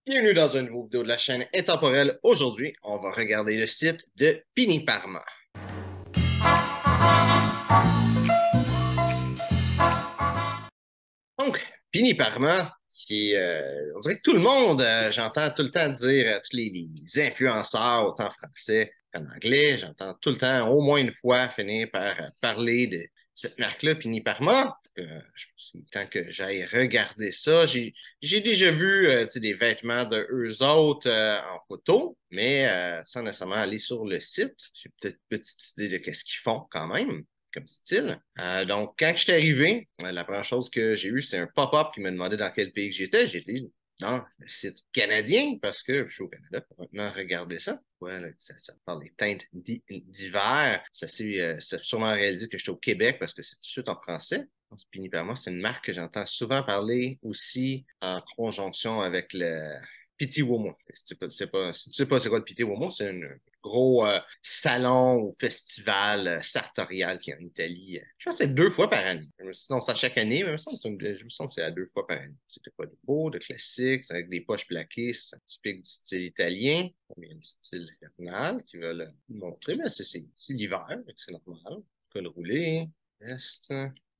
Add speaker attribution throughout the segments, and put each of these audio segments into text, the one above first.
Speaker 1: Bienvenue dans une nouvelle vidéo de la chaîne Intemporelle. Aujourd'hui, on va regarder le site de Pini Parma. Donc, Pini Parma, on dirait que tout le monde, j'entends tout le temps dire, tous les influenceurs, autant français qu'en anglais, j'entends tout le temps, au moins une fois, finir par parler de cette marque-là, Pini Parma. C'est temps que j'aille regarder ça. J'ai déjà vu tu sais, des vêtements de eux autres en photo, mais sans nécessairement aller sur le site. J'ai peut-être une petite idée de qu'est-ce qu'ils font quand même comme style. Donc, quand je suis arrivé, la première chose que j'ai eue, c'est un pop-up qui me demandait dans quel pays que j'étais. J'étais dans le site canadien parce que je suis au Canada. Maintenant, regardez ça. Voilà, ça parle des teintes d'hiver. C'est sûrement réalisé que j'étais au Québec parce que c'est tout de suite en français. Pini Parma, c'est une marque que j'entends souvent parler aussi en conjonction avec le Pitti Uomo. Si tu sais pas c'est quoi le Pitti Uomo, c'est un gros salon ou festival sartorial qui est en Italie. Je pense que c'est 2 fois par année. Sinon, c'est à chaque année, mais je me sens que c'est à 2 fois par année. C'était quoi de beau, de classique, c'est avec des poches plaquées, c'est typique du style italien. Il y a un style hivernal qui veut le montrer, mais c'est l'hiver, c'est normal. Col roulé, veste.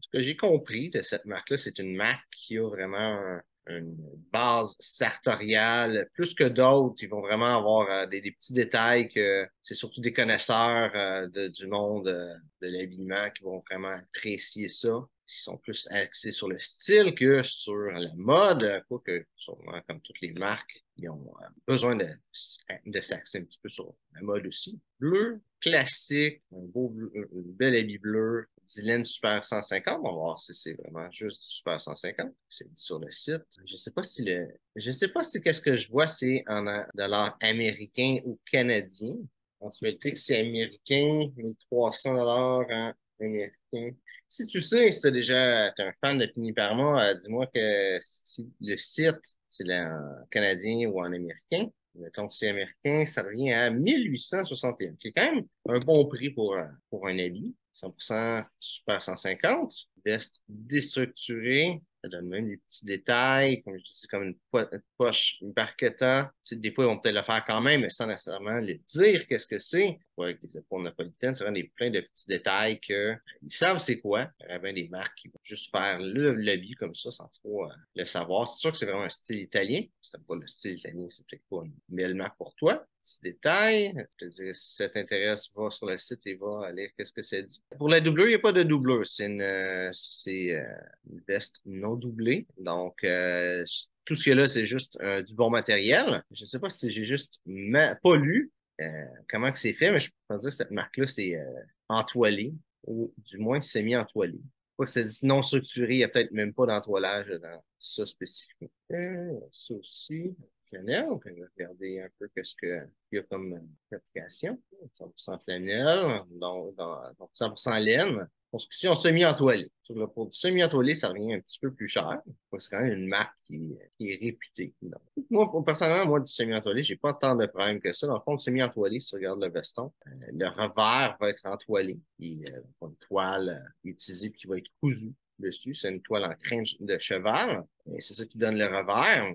Speaker 1: Ce que j'ai compris de cette marque-là, c'est une marque qui a vraiment une base sartoriale. Plus que d'autres, ils vont vraiment avoir des petits détails que c'est surtout des connaisseurs du monde de l'habillement qui vont vraiment apprécier ça. Ils sont plus axés sur le style que sur la mode, quoique sûrement comme toutes les marques, ils ont besoin de s'axer un petit peu sur la mode aussi. Bleu, classique, un bel habit bleu, Dylan Super 150. On va voir si c'est vraiment juste du Super 150. C'est dit sur le site. Je sais pas si qu'est-ce que je vois, c'est en dollars américains ou canadiens. En réalité, c'est américain, 1300 en américain. Si tu sais, si t'es un fan de Pini Parma, dis-moi que si le site, c'est en canadien ou en américain. Mettons que c'est américain, ça revient à 1861, qui est quand même un bon prix pour un habit. 100% Super 150, veste déstructurée, ça donne même des petits détails, comme je dis, comme une poche, une barquetta. Tu sais, des fois, ils vont peut-être le faire quand même, mais sans nécessairement le dire qu'est-ce que c'est. Ouais, avec les épaules napolitaines, c'est vraiment plein de petits détails que ils savent c'est quoi. Il y a bien des marques qui vont juste faire le l'habit comme ça sans trop le savoir. C'est sûr que c'est vraiment un style italien. Si t'aimes pas le style italien, c'est peut-être pas une belle marque pour toi. Petit détail. Je te dirais, si ça t'intéresse, va sur le site et va lire qu'est-ce que ça dit. Pour la doublure, il n'y a pas de doublure. Une veste non doublée. Donc, tout ce qu'il y a là, c'est juste du bon matériel. Je ne sais pas si j'ai juste pas lu comment que c'est fait, mais je peux dire que cette marque-là, c'est entoilé, ou du moins semi-entoilé. Pas que ça dit non structuré, il n'y a peut-être même pas d'entoilage dans ça spécifiquement. Ça aussi, Chanel, on peut regarder un peu qu'est-ce qu'il y a comme application. 100% flanelle, donc 100% laine. Construction semi-entoilée. Pour du semi-entoilé, ça revient un petit peu plus cher. C'est quand même une marque qui est réputée. Donc, personnellement, moi, du semi-entoilé, j'ai pas tant de problèmes que ça. Dans le fond, le semi-entoilé, si tu regardes le veston, le revers va être entoilé. Et une toile utilisée qui va être cousue dessus. C'est une toile en crin de cheval. Et c'est ça qui donne le revers.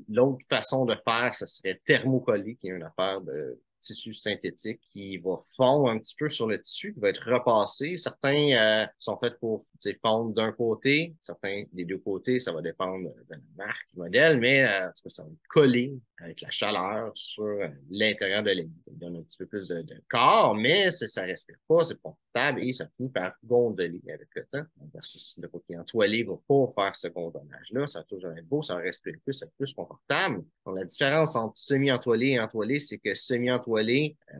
Speaker 1: L'autre façon de faire, ce serait thermocollé, qui est une affaire de tissu synthétique qui va fondre un petit peu sur le tissu, qui va être repassé. Certains sont faits pour fondre d'un côté, certains des deux côtés, ça va dépendre de la marque, du modèle, mais ça va coller avec la chaleur sur l'intérieur de l'ébène. Ça donne un petit peu plus de corps, mais ça respire pas, c'est confortable et ça finit par gondoler avec le temps. Si le côté entoilé va pas faire ce gondolage-là, ça va toujours être beau, ça va respirer plus, ça va être plus confortable. Donc, la différence entre semi-entoilé et entoilé, c'est que semi-entoilé,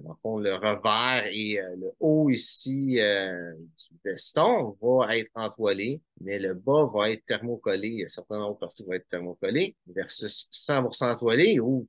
Speaker 1: dans le fond, le revers et le haut ici du veston va être entoilé, mais le bas va être thermocollé. Il y a certaines autres parties qui vont être thermocollées versus 100% entoilé ou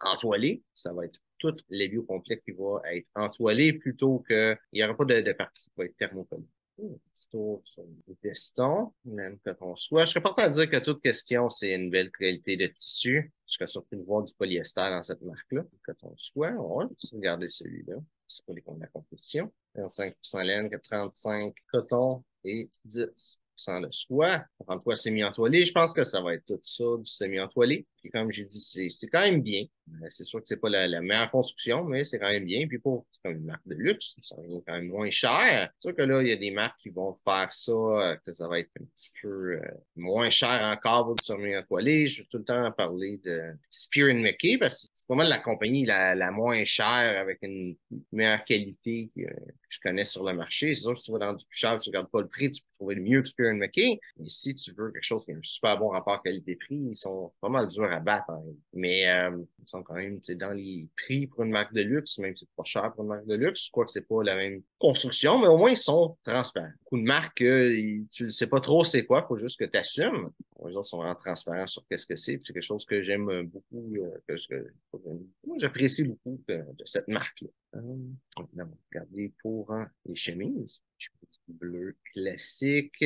Speaker 1: entoilé, ça va être tout l'habit au complet qui va être entoilé plutôt que il n'y aura pas de partie qui va être thermocollée. Petit tour sur le veston, même coton soie. Je serais porté à dire que toute question, c'est une belle qualité de tissu. Je serais surpris de voir du polyester dans cette marque-là. Coton soie, on va regarder celui-là. C'est pas les comptes de la compétition. 5% laine, 35 coton et 10% de soie. 33 semi-entoilé. Je pense que ça va être tout ça, du semi-entoilé. Puis comme j'ai dit, c'est quand même bien. C'est sûr que c'est pas la meilleure construction, mais c'est quand même bien. Puis pour c'est comme une marque de luxe, ça revient quand même moins cher. C'est sûr que là, il y a des marques qui vont faire ça, que ça va être un petit peu moins cher encore pour du sommeil étoilé. Je vais tout le temps parler de Spear McKay parce que c'est pas mal la compagnie la moins chère avec une meilleure qualité que je connais sur le marché. C'est sûr que si tu vas dans du plus cher, tu regardes pas le prix, tu peux trouver le mieux que Spear McKay. Mais si tu veux quelque chose qui a un super bon rapport qualité-prix, ils sont pas mal durs à battre, hein. Mais ils sont quand même dans les prix pour une marque de luxe, même si c'est pas cher pour une marque de luxe. Je crois que c'est pas la même construction, mais au moins ils sont transparents. Beaucoup de marques, tu ne sais pas trop c'est quoi, il faut juste que tu assumes. Les autres sont vraiment transparents sur qu'est-ce que c'est. C'est quelque chose que j'aime beaucoup, moi, j'apprécie beaucoup de cette marque-là. Regardez pour les chemises. Bleu classique.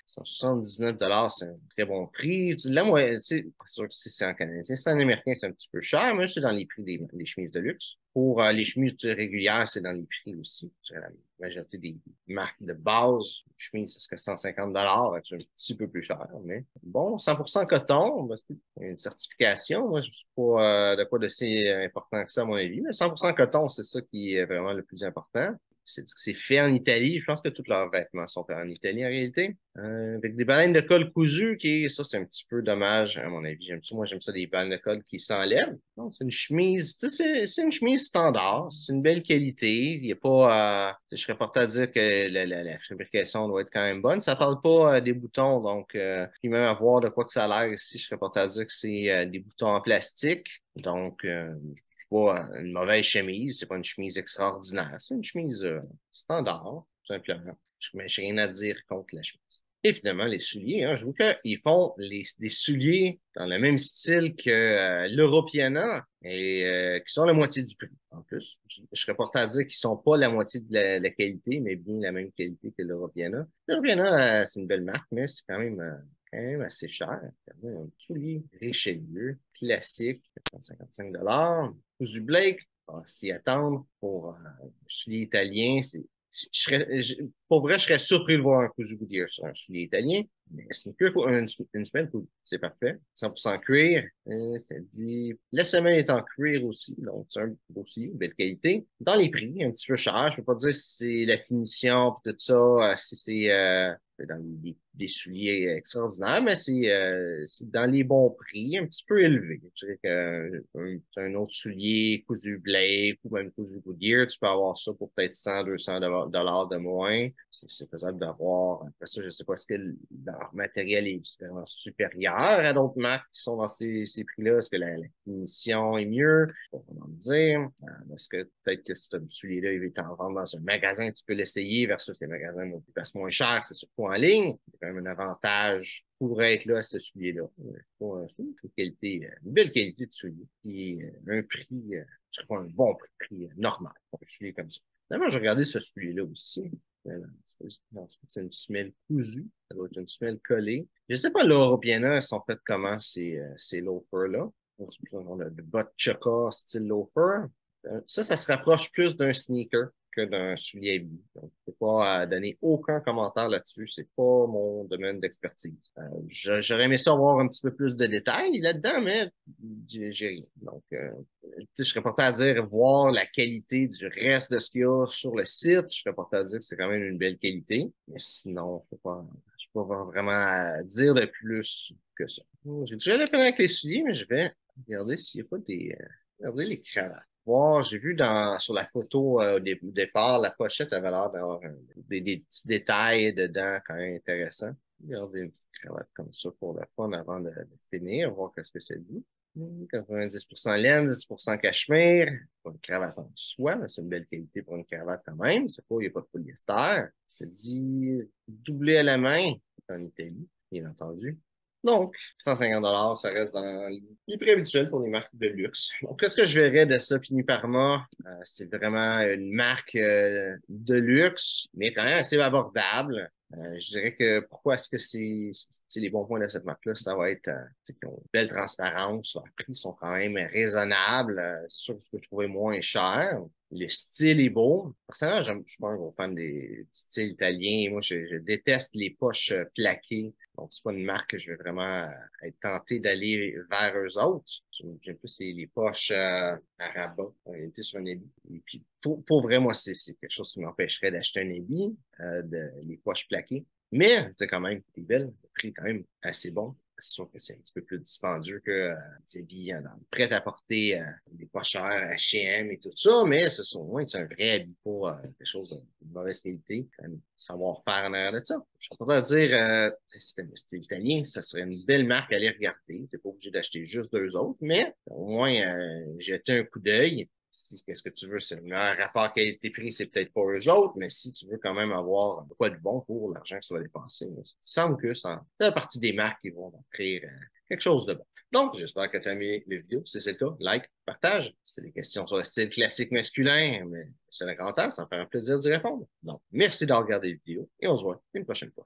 Speaker 1: 179 c'est un très bon prix. Là, moi, c'est sûr que si c'est en canadien, c'est en américain, c'est un petit peu cher, mais c'est dans les prix des chemises de luxe. Pour les chemises régulières, c'est dans les prix aussi. La majorité des marques de base, les chemises, ça serait 150 c'est un petit peu plus cher, mais bon, 100% coton, ben, c'est une certification. Moi, je ne sais pas de quoi de si important que ça, à mon avis, mais 100% coton, c'est ça qui est vraiment le plus important. C'est fait en Italie. Je pense que tous leurs vêtements sont faits en Italie en réalité. Avec des baleines de colle cousues, ça, c'est un petit peu dommage, à mon avis. J'aime ça. Moi, j'aime ça, des baleines de colle qui s'enlèvent. Donc, c'est une chemise, tu sais, c'est une chemise standard. C'est une belle qualité. Il n'y a pas, je serais porté à dire que la fabrication doit être quand même bonne. Ça parle pas des boutons, donc, puis même à voir de quoi que ça a l'air ici, je serais porté à dire que c'est des boutons en plastique. Donc, pas une mauvaise chemise, c'est pas une chemise extraordinaire, c'est une chemise standard, tout simplement. Mais j'ai rien à dire contre la chemise. Évidemment, les souliers, hein, je vois qu'ils font des souliers dans le même style que l'Europiana et qui sont la moitié du prix. En plus, je serais porté à dire qu'ils sont pas la moitié de la qualité, mais bien la même qualité que l'Europiana. L'Europiana, c'est une belle marque, mais c'est quand même assez cher. Regardez, un soulier Richelieu, classique, 455 cousu Blake, on va s'y attendre pour un soulier italien. Pour vrai, je serais surpris de voir un cousu Goodyear sur un soulier italien, mais c'est une semelle cool. C'est parfait. 100% cuir. Ça dit, la semelle est en cuir aussi, donc c'est aussi une belle qualité. Dans les prix, un petit peu cher. Je peux pas dire si c'est la finition et tout ça, si c'est dans des souliers extraordinaires, mais c'est dans les bons prix, un petit peu élevé. Je dirais que un autre soulier cousu Blake ou même cousu Goodyear, tu peux avoir ça pour peut-être 100, 200 dollars de moins. C'est faisable d'avoir. Après ça, je sais pas ce que leur matériel est vraiment supérieur à d'autres marques qui sont dans ces prix-là. Est-ce que la finition est mieux? Pas vraiment me dire. Est-ce que peut-être que ce soulier-là, il est en vente dans un magasin, tu peux l'essayer versus les magasins qui passent moins cher, c'est surtout en ligne. C'est quand même un avantage pour être là à ce soulier-là. C'est une belle qualité de soulier. Puis un prix, je crois un bon prix normal pour un soulier comme ça. D'abord, j'ai regardé ce soulier-là aussi. C'est une semelle cousue. Ça doit être une semelle collée. Je ne sais pas, l'Europiana, elles sont faites comment, ces loafers-là. On a de bottes Chukka style loafer. Ça se rapproche plus d'un sneaker que d'un soulier habillé. Donc, je ne peux pas donner aucun commentaire là-dessus. C'est pas mon domaine d'expertise. J'aurais aimé ça avoir un petit peu plus de détails là-dedans, mais j'ai rien. Donc, je serais porté à dire voir la qualité du reste de ce qu'il y a sur le site. Je serais porté à dire que c'est quand même une belle qualité. Mais sinon, je peux pas vraiment dire de plus que ça. J'ai déjà fini avec les souliers, mais je vais regarder s'il n'y a pas regardez les cravates. Voir, j'ai vu sur la photo au départ, la pochette avait l'air d'avoir des petits détails dedans quand même intéressants. Regardez une petite cravate comme ça pour le fun avant de finir, voir qu'est-ce que ça dit. 90% laine, 10% cachemire. Pas une cravate en soie, mais c'est une belle qualité pour une cravate quand même. C'est pas, il n'y a pas de polyester. C'est dit doublé à la main en Italie, bien entendu. Donc, 150 ça reste dans les prix habituels pour les marques de luxe. Donc, qu'est-ce que je verrais de ça, Fini Parma? C'est vraiment une marque de luxe, mais quand même assez abordable. Je dirais que pourquoi est-ce que c'est les bons points de cette marque-là, ça va être qu'ils ont une belle transparence, leurs prix sont quand même raisonnables. C'est sûr que tu peux trouver moins cher. Le style est beau. Personnellement, je suis pas un gros fan des styles italiens. Moi, je déteste les poches plaquées. Donc, c'est pas une marque que je vais vraiment être tenté d'aller vers eux autres. J'aime plus les poches à rabat, en réalité, sur un habit. Et puis, pour vrai, moi, c'est quelque chose qui m'empêcherait d'acheter un habit, les poches plaquées. Mais, c'est quand même, c'est belle. Le prix est quand même assez bon. C'est sûr que c'est un petit peu plus dispendieux que des habits dans le prêt-à-porter, des pas chers, H&M et tout ça, mais ce sont moins c'est un vrai habit, pas quelque chose de mauvaise qualité. Quand même, savoir-faire en arrière de ça. Je suis pas dire, si c'était un style italien, ça serait une belle marque à aller regarder. T'es pas obligé d'acheter juste deux autres, mais au moins jeter un coup d'œil. Si qu'est-ce que tu veux, c'est un rapport qualité-prix, c'est peut-être pas eux autres, mais si tu veux quand même avoir quoi de bon pour l'argent que tu vas dépenser, il semble que ça fait partie des marques qui vont offrir quelque chose de bon. Donc, j'espère que tu as aimé les vidéos. Si c'est le cas, like, partage. Si c'est des questions sur le style classique masculin, mais c'est un grand temps, ça me fait un plaisir d'y répondre. Donc, merci d'avoir regardé les vidéos et on se voit une prochaine fois.